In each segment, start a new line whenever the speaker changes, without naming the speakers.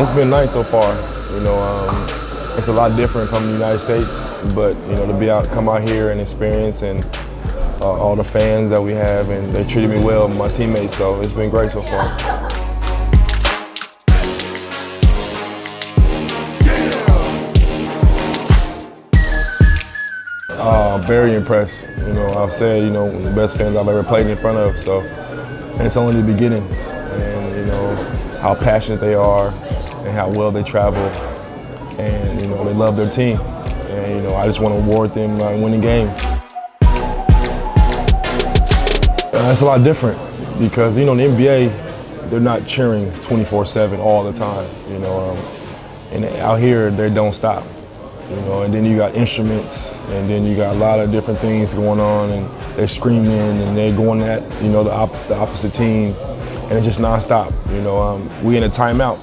It's been nice so far. It's a lot different from the United States, but to come out here and experience, and all the fans that we have, and they treated me well, my teammates. So it's been great so far. Very impressed. I've said, the best fans I've ever played in front of. So, and it's only the beginnings, and how passionate they are, and how well they travel, and they love their team. And I just want to reward them winning games. It's a lot different because in the NBA, they're not cheering 24/7 all the time. And out here they don't stop. And then you got instruments, and then you got a lot of different things going on, and they're screaming, and they're going at the opposite team, and it's just nonstop. We in a timeout,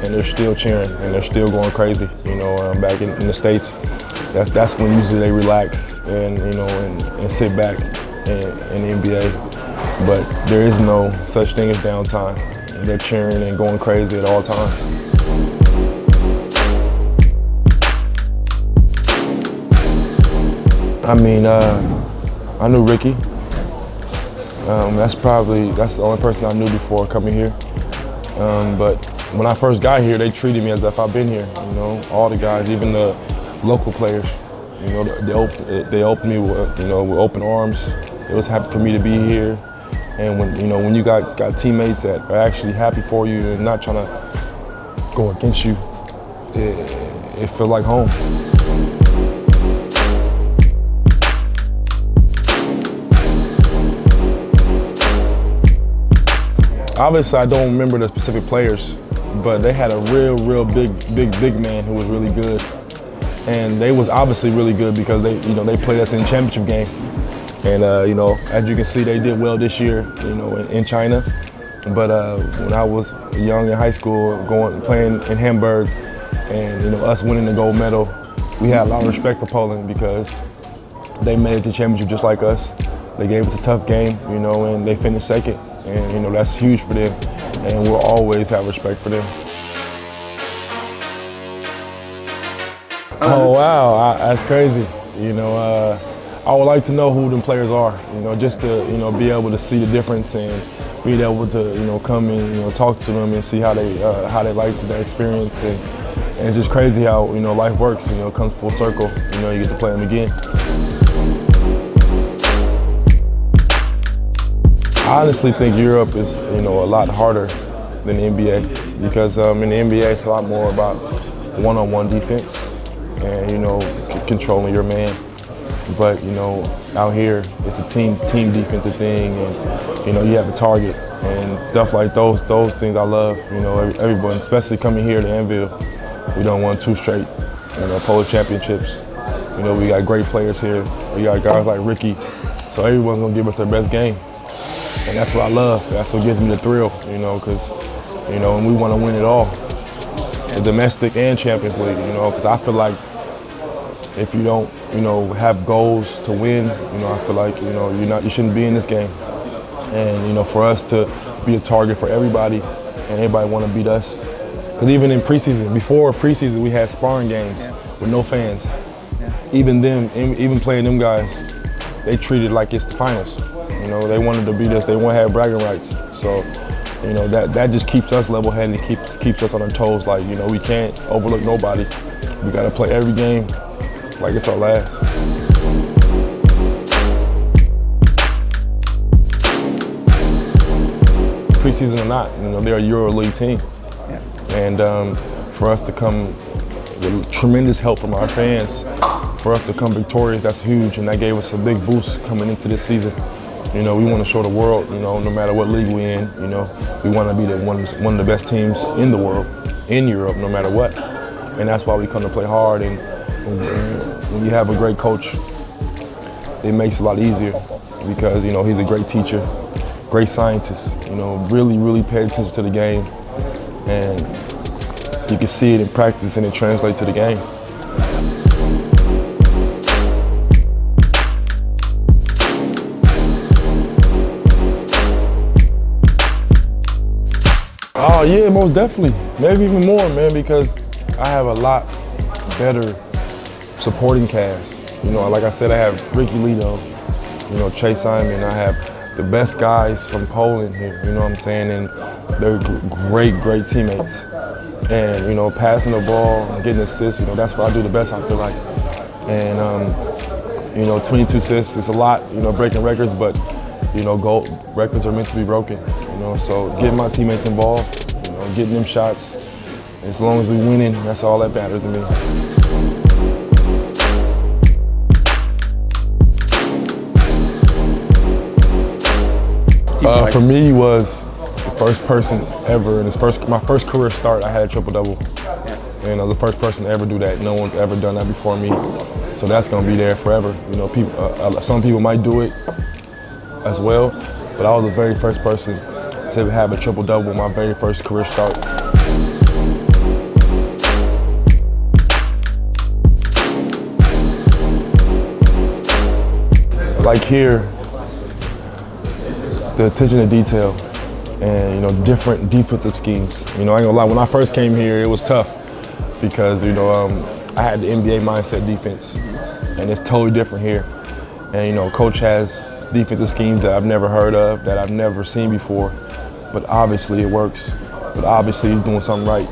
and they're still cheering, and they're still going crazy. Back in the States, that's when usually they relax and and sit back in the NBA. But there is no such thing as downtime. They're cheering and going crazy at all times. I knew Ricky. That's the only person I knew before coming here. But when I first got here, they treated me as if I've been here. All the guys, even the local players, they opened me with open arms. They was happy for me to be here. And when you got teammates that are actually happy for you and not trying to go against you, it feels like home. Obviously, I don't remember the specific players, but they had a real big man who was really good, and they was obviously really good because they played us in the championship game, and as you can see, they did well this year, in China. But when I was young in high school, playing in Hamburg, and us winning the gold medal, we had a lot of respect for Poland because they made it to the championship just like us. They gave us a tough game, and they finished second. And that's huge for them, and we'll always have respect for them. Oh wow, that's crazy. I would like to know who them players are. Just to be able to see the difference and be able to come and talk to them and see how they like that experience. And it's just crazy how life works. It comes full circle. You get to play them again. I honestly think Europe is, a lot harder than the NBA because in the NBA it's a lot more about one-on-one defense and controlling your man. But out here it's a team defensive thing, and you have a target and stuff like those things I love. Everyone, especially coming here to Anwilu, we don't want 2 straight Polish championships. We got great players here. We got guys like Ricky, so everyone's gonna give us their best game. And that's what I love. That's what gives me the thrill, because, and we want to win it all, the domestic and Champions League, because I feel like if you don't, have goals to win, I feel like, you shouldn't be in this game. And, for us to be a target for everybody and everybody want to beat us. Because even in preseason, before preseason, we had sparring games with no fans. Even playing them guys, they treated like it's the finals. They wanted to beat us. They want to have bragging rights. So, that just keeps us level-headed. Keeps us on our toes. Like, we can't overlook nobody. We got to play every game like it's our last. Preseason or not, they're a EuroLeague team, and for us to come with tremendous help from our fans, for us to come victorious, that's huge, and that gave us a big boost coming into this season. We want to show the world, no matter what league we're in, we want to be one of the best teams in the world, in Europe, no matter what. And that's why we come to play hard. And when you have a great coach, it makes it a lot easier because, he's a great teacher, great scientist, really pay attention to the game. And you can see it in practice and it translates to the game. Oh yeah, most definitely. Maybe even more, man, because I have a lot better supporting cast. You know, like I said, I have Ricky Lito, you know, Chase Simon. I have the best guys from Poland here, you know what I'm saying? And they're great teammates. And, you know, passing the ball and getting assists, you know, that's what I do the best, I feel like. And, you know, 22 assists is a lot, you know, breaking records, but, you know, records are meant to be broken, you know, so getting my teammates involved, you know, getting them shots, as long as we're winning, that's all that matters to me. For me, he was the first person ever, in my first career start, I had a triple-double. And the first person to ever do that. No one's ever done that before me. So that's gonna be there forever. You know, some people might do it as well, but I was the very first person to have a triple-double, my very first career start. Like here, the attention to detail and, you know, different defensive schemes. You know, I ain't gonna lie, when I first came here, it was tough because, you know, I had the NBA mindset defense and it's totally different here. And, you know, coach has defensive schemes that I've never heard of, that I've never seen before, but obviously it works. But obviously he's doing something right.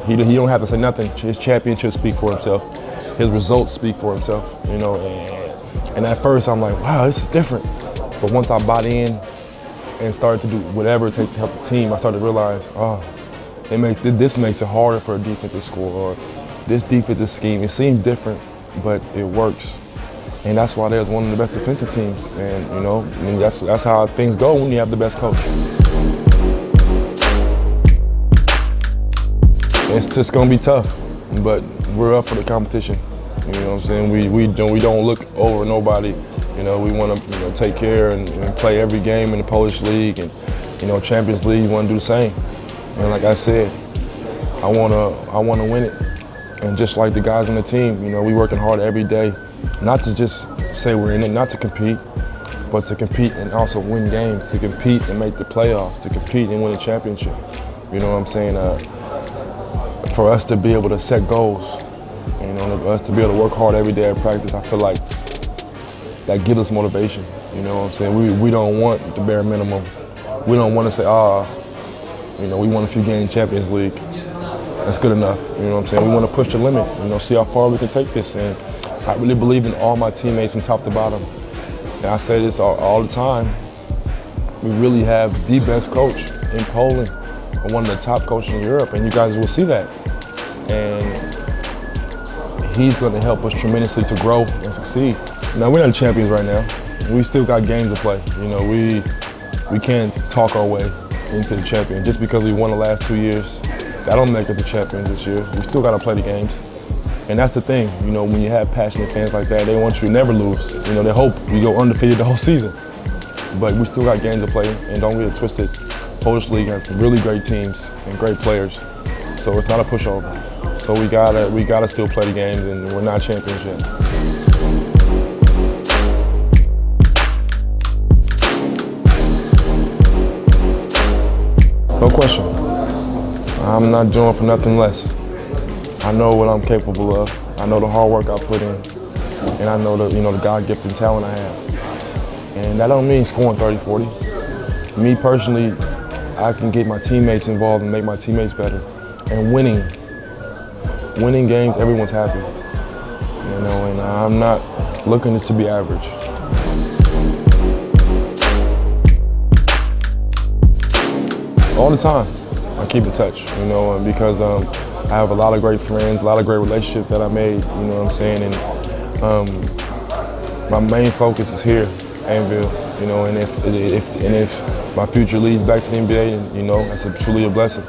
He don't have to say nothing. His championship speak for himself. His results speak for himself, you know. And at first I'm like, wow, this is different. But once I bought in and started to do whatever it takes to help the team, I started to realize, oh, this makes it harder for a defense to score, or this defensive scheme, it seems different, but it works. And that's why they're one of the best defensive teams. And, you know, that's how things go when you have the best coach. It's just gonna be tough, but we're up for the competition. You know what I'm saying? We don't look over nobody. You know, we want to, you know, take care and play every game in the Polish League, and, you know, Champions League, we want to do the same. And like I said, I want to win it. And just like the guys on the team, you know, we working hard every day, not to just say we're in it, not to compete, but to compete and also win games, to compete and make the playoffs, to compete and win a championship. You know what I'm saying? For us to be able to set goals, you know, for us to be able to work hard every day at practice, I feel like that gives us motivation. You know what I'm saying? We don't want the bare minimum. We don't want to say, you know, we won a few games in Champions League. That's good enough. You know what I'm saying? We want to push the limit, you know, see how far we can take this. And I really believe in all my teammates from top to bottom. And I say this all the time. We really have the best coach in Poland, and one of the top coaches in Europe, and you guys will see that. And he's going to help us tremendously to grow and succeed. Now, we're not champions right now. We still got games to play. You know, we can't talk our way into the champion. Just because we won the last 2 years, that don't make us the champions this year. We still got to play the games. And that's the thing, you know, when you have passionate fans like that, they want you to never lose. You know, they hope you go undefeated the whole season. But we still got games to play, and don't get it twisted. Polish League has really great teams and great players, so it's not a pushover. So we gotta still play the games, and we're not champions yet. No question. I'm not doing for nothing less. I know what I'm capable of. I know the hard work I put in, and I know the God-gifted talent I have. And that don't mean scoring 30, 40. Me personally, I can get my teammates involved and make my teammates better. And winning games, everyone's happy. You know, and I'm not looking to be average. All the time, I keep in touch, you know, because I have a lot of great friends, a lot of great relationships that I made, you know what I'm saying? And my main focus is here, Anwilu, you know, and if my future leads back to the NBA, then, you know, that's truly a blessing.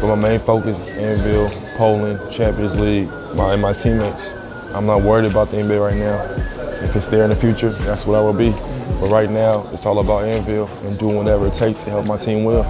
But my main focus is Anwilu, Poland, Champions League, and my teammates. I'm not worried about the NBA right now. If it's there in the future, that's what I will be. But right now, it's all about Anwilu and doing whatever it takes to help my team win.